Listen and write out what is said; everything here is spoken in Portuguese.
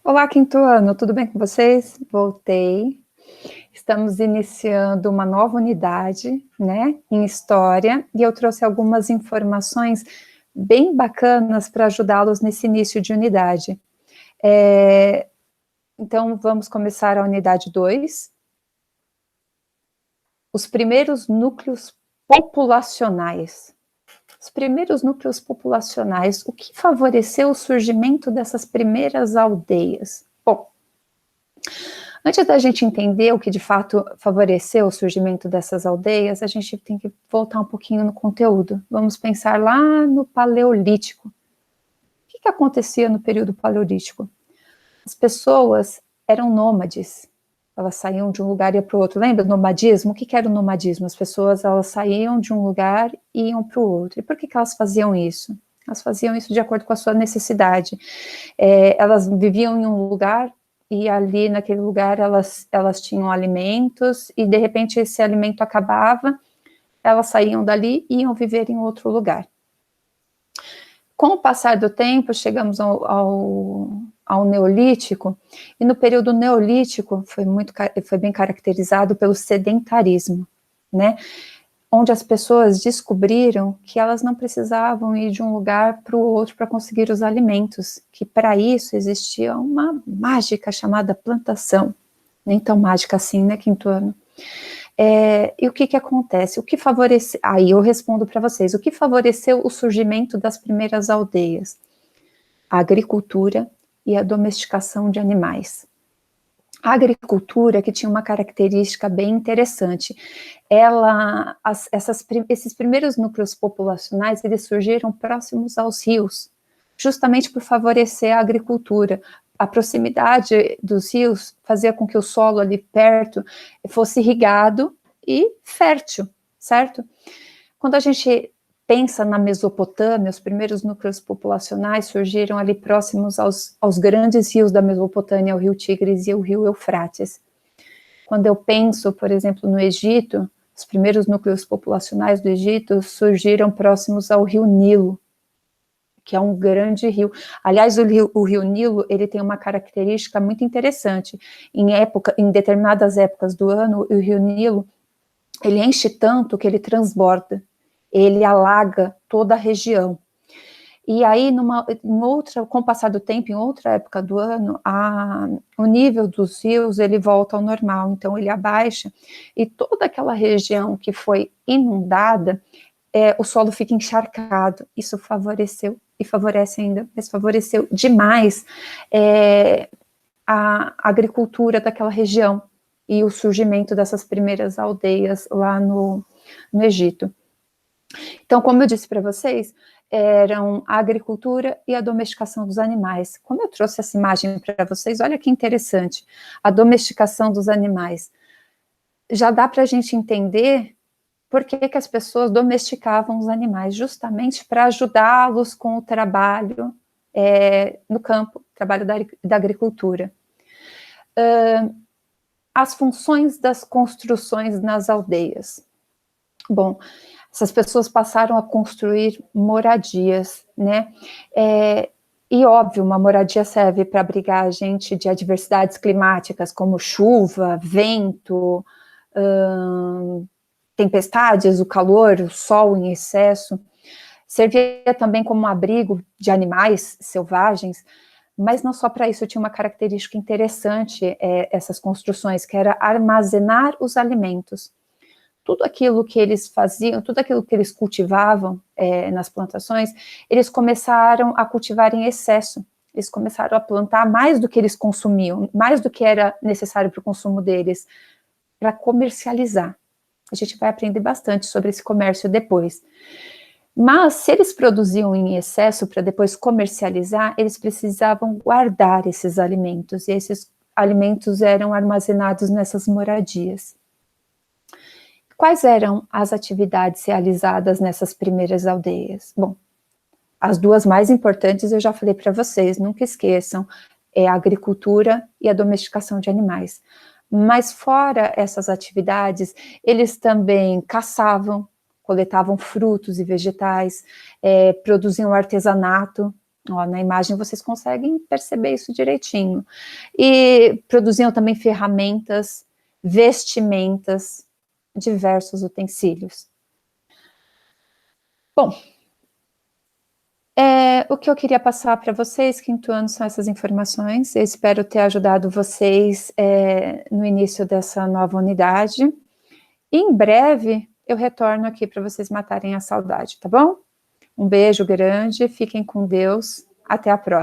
Olá, quinto ano, tudo bem com vocês? Voltei. Estamos iniciando uma nova unidade, né, em História, e eu trouxe algumas informações bem bacanas para ajudá-los nesse início de unidade. Então, vamos começar a unidade 2. Os primeiros núcleos populacionais. Os primeiros núcleos populacionais, o que favoreceu o surgimento dessas primeiras aldeias? Bom, antes da gente entender o que de fato favoreceu o surgimento dessas aldeias, a gente tem que voltar um pouquinho no conteúdo. Vamos pensar lá no Paleolítico. O que acontecia no período Paleolítico? As pessoas eram nômades. Elas saíam de um lugar e iam para o outro. Lembra do nomadismo? O que era o nomadismo? As pessoas elas saíam de um lugar e iam para o outro. E por que elas faziam isso? Elas faziam isso de acordo com a sua necessidade. Elas viviam em um lugar e ali naquele lugar elas tinham alimentos e de repente esse alimento acabava, elas saíam dali e iam viver em outro lugar. Com o passar do tempo, chegamos ao Neolítico, e no período Neolítico foi bem caracterizado pelo sedentarismo, né? Onde as pessoas descobriram que elas não precisavam ir de um lugar para o outro para conseguir os alimentos, que para isso existia uma mágica chamada plantação. Nem tão mágica assim, né, quinto ano? E o que acontece? O que favoreceu? Aí eu respondo para vocês. O que favoreceu o surgimento das primeiras aldeias? A agricultura e a domesticação de animais. A agricultura, que tinha uma característica bem interessante, esses primeiros núcleos populacionais, eles surgiram próximos aos rios, justamente por favorecer a agricultura. A proximidade dos rios fazia com que o solo ali perto fosse irrigado e fértil, certo? Quando a gente pensa na Mesopotâmia, os primeiros núcleos populacionais surgiram ali próximos aos grandes rios da Mesopotâmia, o rio Tigres e o rio Eufrates. Quando eu penso, por exemplo, no Egito, os primeiros núcleos populacionais do Egito surgiram próximos ao rio Nilo, que é um grande rio. Aliás, o rio Nilo, ele tem uma característica muito interessante. Em determinadas épocas do ano, o rio Nilo, ele enche tanto que ele transborda. Ele alaga toda a região. E aí, com o passar do tempo, em outra época do ano, o nível dos rios, ele volta ao normal, então ele abaixa, e toda aquela região que foi inundada, o solo fica encharcado. Isso favoreceu, e favorece ainda, mas favoreceu demais a agricultura daquela região, e o surgimento dessas primeiras aldeias lá no Egito. Então, como eu disse para vocês, eram a agricultura e a domesticação dos animais. Como eu trouxe essa imagem para vocês, olha que interessante, a domesticação dos animais. Já dá para a gente entender por que as pessoas domesticavam os animais, justamente para ajudá-los com o trabalho no campo, trabalho da agricultura. As funções das construções nas aldeias. Bom, essas pessoas passaram a construir moradias, né? E óbvio, uma moradia serve para abrigar a gente de adversidades climáticas, como chuva, vento, tempestades, o calor, o sol em excesso. Servia também como um abrigo de animais selvagens, mas não só para isso, tinha uma característica interessante, essas construções, que era armazenar os alimentos. Tudo aquilo que eles faziam, tudo aquilo que eles cultivavam nas plantações, eles começaram a cultivar em excesso. Eles começaram a plantar mais do que eles consumiam, mais do que era necessário para o consumo deles, para comercializar. A gente vai aprender bastante sobre esse comércio depois. Mas, se eles produziam em excesso para depois comercializar, eles precisavam guardar esses alimentos, e esses alimentos eram armazenados nessas moradias. Quais eram as atividades realizadas nessas primeiras aldeias? Bom, as duas mais importantes eu já falei para vocês, nunca esqueçam, a agricultura e a domesticação de animais. Mas fora essas atividades, eles também caçavam, coletavam frutos e vegetais, produziam artesanato, Ó, na imagem vocês conseguem perceber isso direitinho. E produziam também ferramentas, vestimentas, diversos utensílios. Bom, o que eu queria passar para vocês, quinto ano, são essas informações. Eu espero ter ajudado vocês no início dessa nova unidade. E em breve eu retorno aqui para vocês matarem a saudade, tá bom? Um beijo grande, fiquem com Deus, até a próxima.